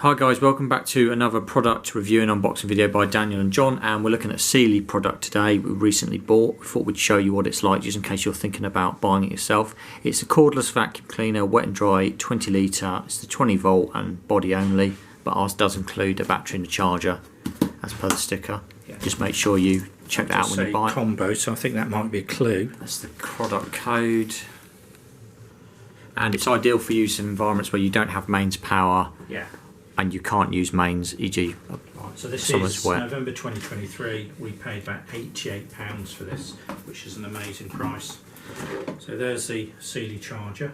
Hi guys, welcome back to another product review and unboxing video by Daniel and John, and we're looking at a Sealey product today we recently bought. We thought we'd show you what it's like just in case you're thinking about buying it yourself. It's a cordless vacuum cleaner, wet and dry, 20 litre, it's the 20 volt and body only, but ours does include a battery and a charger as per the sticker. Yeah. Just make sure you check that out when you buy it. Combo, so I think that might be a clue. That's the product code. And it's ideal for use in environments where you don't have mains power. Yeah. And you can't use mains, e.g. Right, so this is November 2023. We paid about £88 for this, which is an amazing price. So there's the Sealey charger.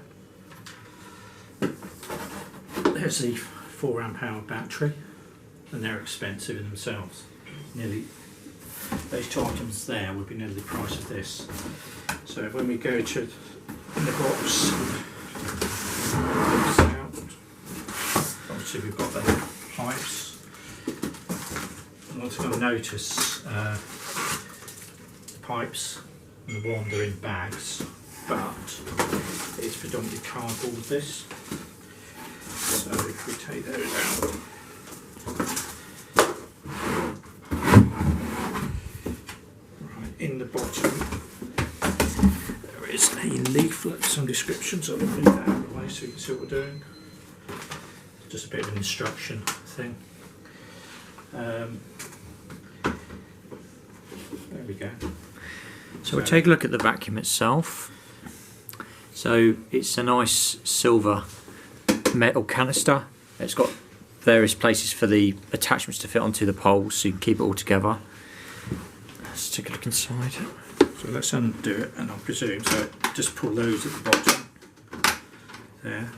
There's the 4 amp hour battery, and they're expensive in themselves. Nearly those two items there would be nearly the price of this. So when we go to the box, obviously we've got the pipes. One thing I've noticed, the pipes and the wand are in bags, but it's predominantly cardboard this. So if we take those out, right, in the bottom there is a leaflet, some descriptions. I'll leave that out of the way so you can see what we're doing. Just a bit of an instruction thing. There we go. So we'll take a look at the vacuum itself. So it's a nice silver metal canister. It's got various places for the attachments to fit onto the poles so you can keep it all together. Let's take a look inside. So let's undo it, and I presume, so just pull those at the bottom. There.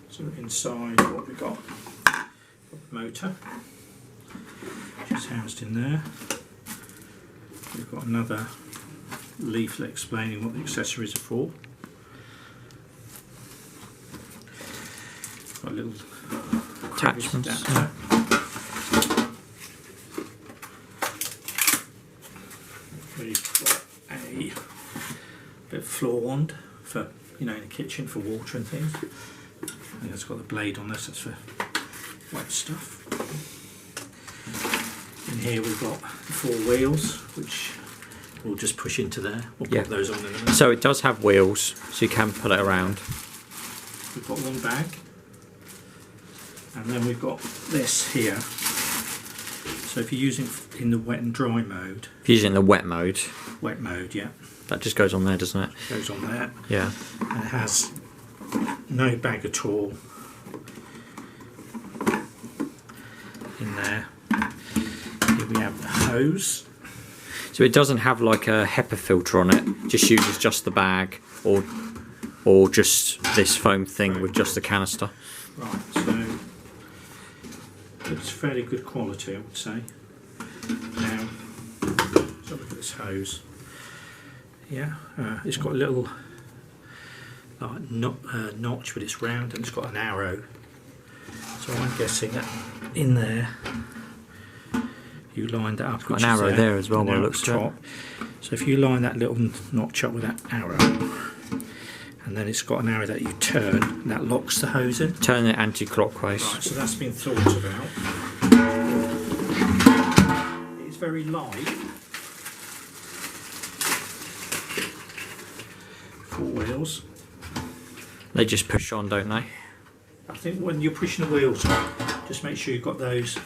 So inside what we got, the motor, which is housed in there. We've got another leaflet explaining what the accessories are for. Got a little attachments. Adapter. We've got a bit of floor wand for, in the kitchen for water and things. And it's got the blade on this, that's for wet stuff. In here we've got 4 wheels, which we'll just push into there. We'll put those on in a minute. So it does have wheels, so you can pull it around. We've got one bag, and then we've got this here. So if you're using in the wet and dry mode. If you're using the wet mode. Wet mode, yeah. That just goes on there, doesn't it? Goes on there. Yeah. And it has no bag at all in there. Here we have the hose. So it doesn't have like a HEPA filter on it, just uses just the bag or just this foam thing with just the canister. Right, so it's fairly good quality, I would say. Now, let's have a look at this hose. Yeah, it's got a little notch, but it's round and it's got an arrow. So I'm guessing that in there you line that up. It's got an arrow there as well by the looks of it. So if you line that little notch up with that arrow, and then it's got an arrow that you turn, and that locks the hose in. Turn it anti-clockwise. Right, so that's been thought about. It's very light. 4 wheels. They just push on, don't they? I think when you're pushing the wheels on, just make sure you've got those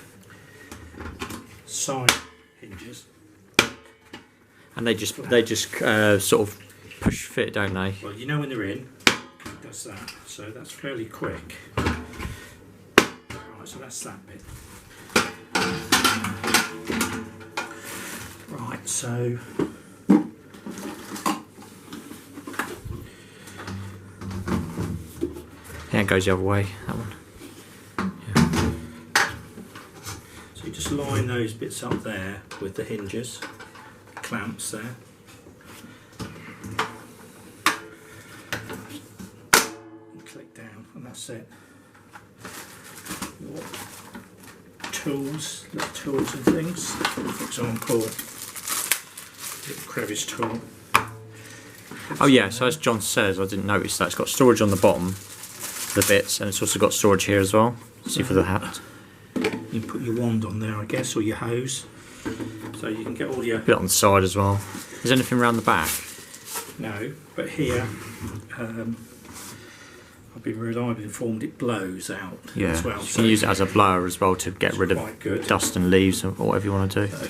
side hinges. And they just sort of push fit, don't they? Well, you know when they're in, it does that. So that's fairly quick. Right, so that's that bit. Right, so yeah, it goes the other way, that one. Yeah. So you just line those bits up there with the hinges, clamps there. And click down, and that's it. Your tools, little tools and things. For example, little crevice tool. Oh yeah, so as John says, I didn't notice that, it's got storage on the bottom for the bits, and it's also got storage here as well. See for the hat. You put your wand on there, I guess, or your hose, so you can get all your... Put it on the side as well. Is there anything around the back? No, but here, I've been reliably informed it blows out as well. You can use it as a blower as well to get rid of dust and leaves or whatever you want to do. You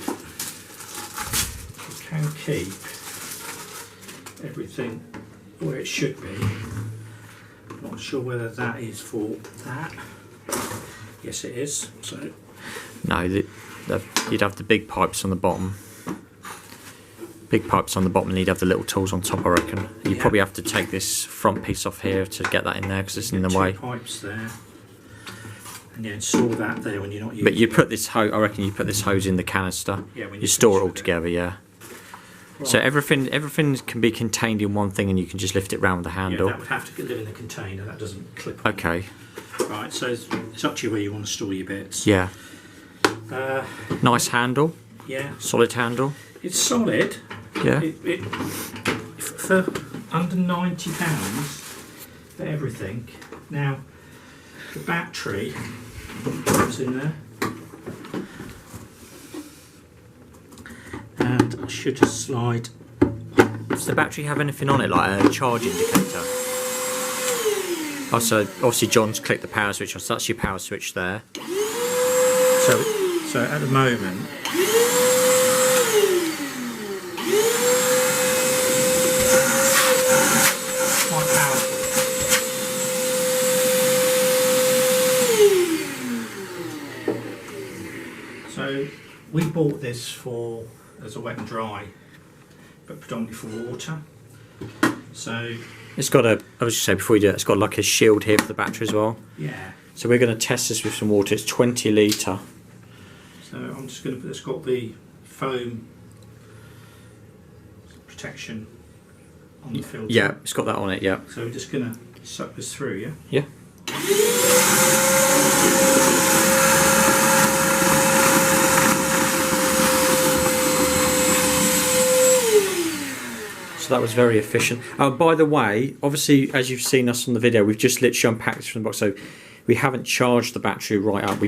can keep everything where it should be. I'm not sure whether that is for that. Yes, it is. So no, you'd have the big pipes on the bottom. Big pipes on the bottom, and you'd have the little tools on top, I reckon. You probably have to take this front piece off here to get that in there because it's in the way. Pipes there, and install that there when you're not using. But you put this hose. I reckon you put this hose in the canister. Yeah, when you store it all together. Yeah. Right. So everything can be contained in one thing, and you can just lift it round with the handle. Yeah, that would have to live in the container. That doesn't clip on. Okay. Right. So it's up to you where you want to store your bits. Yeah. Nice handle. Yeah. Solid handle. It's solid. Yeah. For under £90 for everything. Now the battery goes in there, and I should just slide. Does the battery have anything on it, like a charge indicator? Also, obviously John's clicked the power switch on, so that's your power switch there. So at the moment, quite powerful. So we bought this as a wet and dry, but predominantly for water. So it's got a, I was just saying before you do it, it's got like a shield here for the battery as well. Yeah. So we're going to test this with some water. It's 20 litre. So I'm just going to put, it's got the foam protection on the filter. Yeah, it's got that on it, yeah. So we're just going to suck this through, yeah? Yeah. So that was very efficient. By the way, obviously, as you've seen us on the video, we've just literally unpacked this from the box, so we haven't charged the battery right up.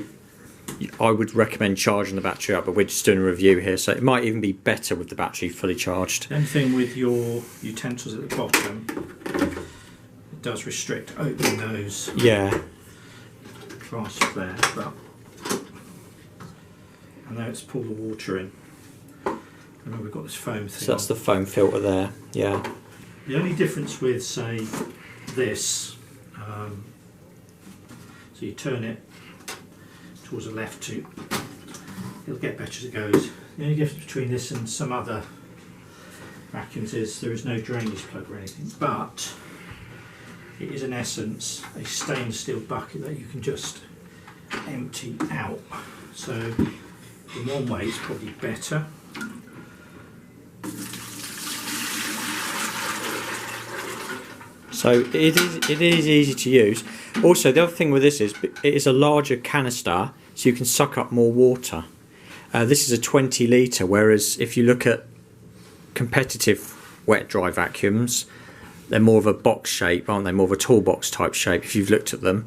I would recommend charging the battery up, but we're just doing a review here, so it might even be better with the battery fully charged. The only thing with your utensils at the bottom, it does restrict opening those. Yeah. Clasp there, but and now it's pull the water in. Remember, we've got this foam thing. So that's the foam filter there. Yeah. The only difference with, say, this, so you turn it towards the left, it'll get better as it goes. The only difference between this and some other vacuums is there is no drainage plug or anything, but it is in essence a stainless steel bucket that you can just empty out. So in one way it's probably better. So it is easy to use. Also, the other thing with this is it is a larger canister, so you can suck up more water. This is a 20 litre, whereas if you look at competitive wet dry vacuums, they're more of a box shape, aren't they? More of a toolbox type shape. If you've looked at them,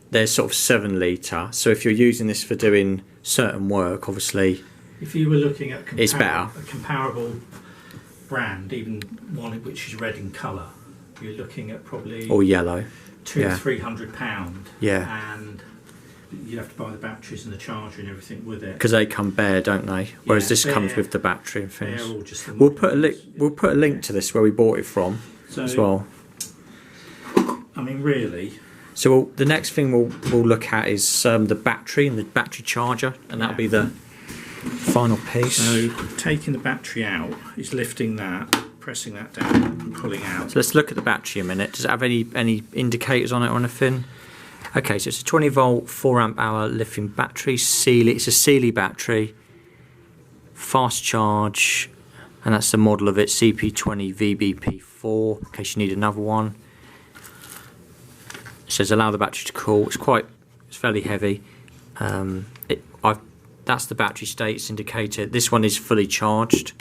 they're sort of 7 litre. So if you're using this for doing certain work, obviously, if you were looking at it's better. A comparable brand, even one which is red in colour, you're looking at probably or yellow, £200–300. Yeah. And you have to buy the batteries and the charger and everything with it. Because they come bare, don't they? Whereas this comes with the battery and things. They're all just we'll put a link to this where we bought it from as well. I mean, really. So the next thing we'll look at is the battery and the battery charger, and that'll be the final piece. So taking the battery out is lifting that, pressing that down and pulling out. So let's look at the battery a minute. Does it have any indicators on it or anything? Okay, so it's a 20 volt 4 amp hour lithium battery. Sealey, it's a Sealey battery, fast charge, and that's the model of it, CP20VCOMBO4, in case you need another one. It says allow the battery to cool. It's fairly heavy. That's the battery status indicator. This one is fully charged,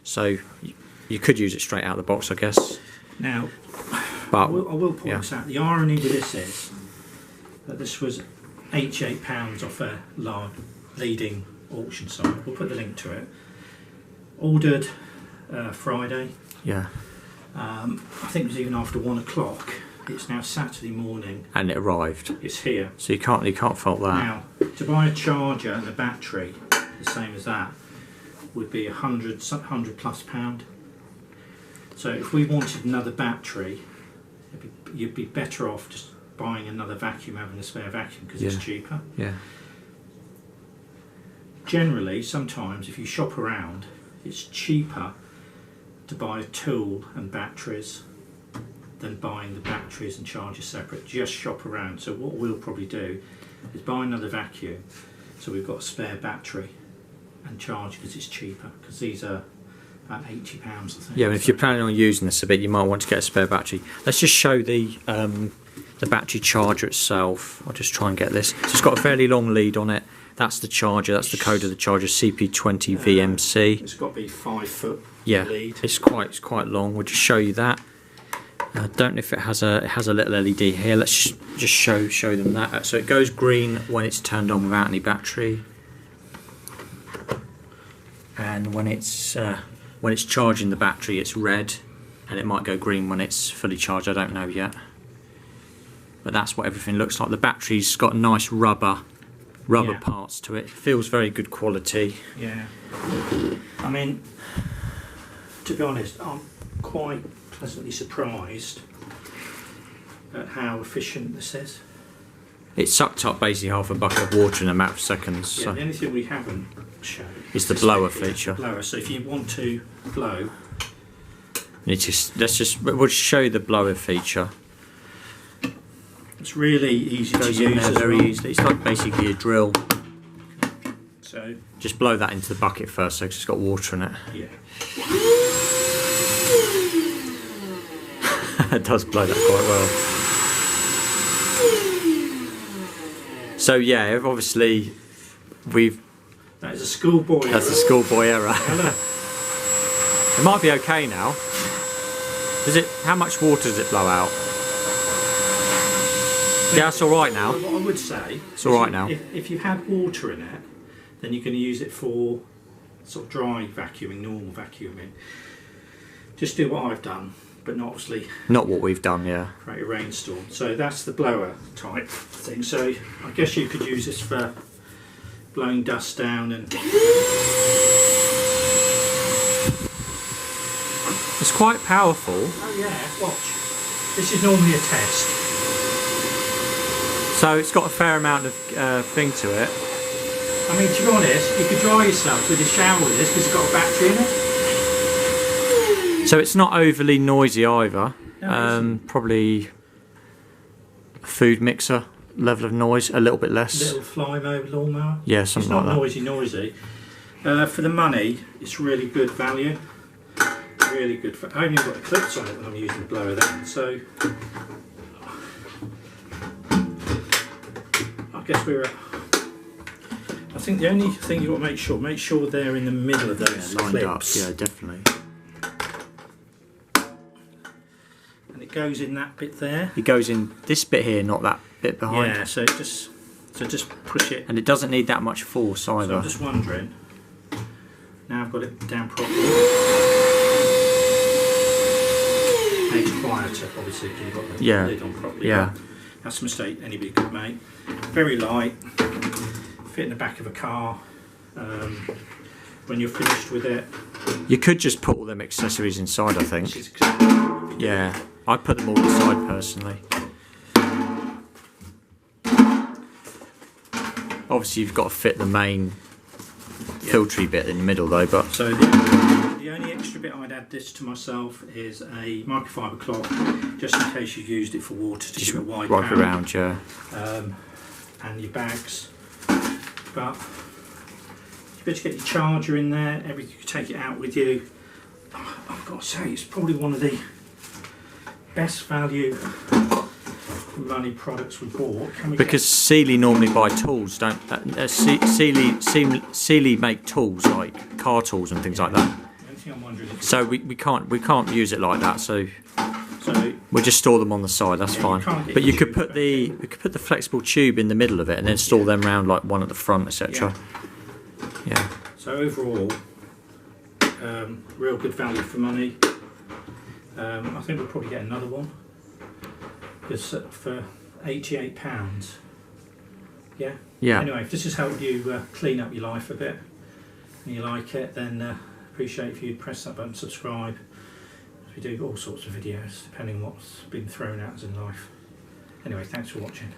so you could use it straight out of the box, I guess. Now, But I will point this out. The irony with this is that this was £88 off a leading auction site. We'll put the link to it. Ordered Friday. Yeah. I think it was even after 1 o'clock. It's now Saturday morning. And it arrived. It's here. So you can't fault that. Now, to buy a charger and a battery, the same as that, would be £100 plus pound. So if we wanted another battery, you'd be better off just buying another vacuum, having a spare vacuum, because it's cheaper. Yeah. Generally, sometimes if you shop around, it's cheaper to buy a tool and batteries than buying the batteries and chargers separate. Just shop around. So what we'll probably do is buy another vacuum, so we've got a spare battery and charge, because it's cheaper, because these are about £80 I think. Yeah, and if you're planning on using this a bit, you might want to get a spare battery. Let's just show the battery charger itself. I'll just try and get this. So it's got a fairly long lead on it. That's the charger, that's the code of the charger, CP20VMC. It's got to be 5 foot lead. It's quite long. We'll just show you that. I don't know if it has a little LED here. Let's just show them that. So it goes green when it's turned on without any battery, and when it's charging the battery, it's red, and it might go green when it's fully charged. I don't know yet, but that's what everything looks like. The battery's got nice rubber parts to it. It feels very good quality. Yeah. I mean, to be honest, I'm quite pleasantly surprised at how efficient this is. It sucked up basically half a bucket of water in a matter of seconds. Yeah, So the only thing we haven't shown is the blower feature. Blower. So if you want to blow, we'll just show you the blower feature. it's really easy to Goes use. in there very easily. It's like basically a drill. So Just blow that into the bucket first, so it's got water in it. yeah. It does blow that quite well. So yeah, obviously That is a schoolboy error. That's a schoolboy error. Hello. It might be okay now. How much water does it blow out? Yeah, it's all right now. What I would say, it's all right now. If you had water in it, then you can use it for sort of dry vacuuming, normal vacuuming. Just do what I've done, but not obviously not what we've done. Yeah. Create a rainstorm. So that's the blower type thing. So I guess you could use this for blowing dust down and. It's quite powerful. Oh yeah, watch. This is normally a test. So it's got a fair amount of thing to it. I mean, to be honest, you could dry yourself with a shower with this because it's got a battery in it. So it's not overly noisy either. No, probably a food mixer level of noise, a little bit less. Little fly mower, lawnmower. Yeah, something like that. It's not noisy. For the money, it's really good value. Really good. I only got the clips on it when I'm using the blower then, so I guess we're at. I think the only thing you've got to make sure they're in the middle of those lined clips. up. Yeah, definitely. And it goes in that bit there. It goes in this bit here, not that bit behind. Yeah, so just push it. And it doesn't need that much force either. So I'm just wondering. Now I've got it down properly. It's quieter, obviously, because you've got the lid on properly. Yeah. That's a mistake anybody could make. Very light. Fit in the back of a car. When you're finished with it. You could just put all them accessories inside, I think. Which is exactly what we do. Yeah, I put them all inside personally. Obviously, you've got to fit the main filtery bit in the middle, though. But so the only extra bit I'd add this to myself is a microfiber cloth, just in case you used it for water to just give it a wide wipe pan. around, yeah. And your bags, but you better get your charger in there. You can take it out with you. I've got to say, it's probably one of the best value for money products we bought. Because Sealey normally buy tools, don't Sealey make tools like car tools and things like that. I'm wondering if so we can't use it like that. So We'll just store them on the side. That's fine. But you could put the flexible tube in the middle of it and then store them round like one at the front, etc. Yeah. So overall, real good value for money. I think we'll probably get another one. Because for £88. Yeah. Yeah. Anyway, if this has helped you clean up your life a bit, and you like it, then appreciate if you press that button, subscribe. We do all sorts of videos depending on what's been thrown at us in life. Anyway, thanks for watching.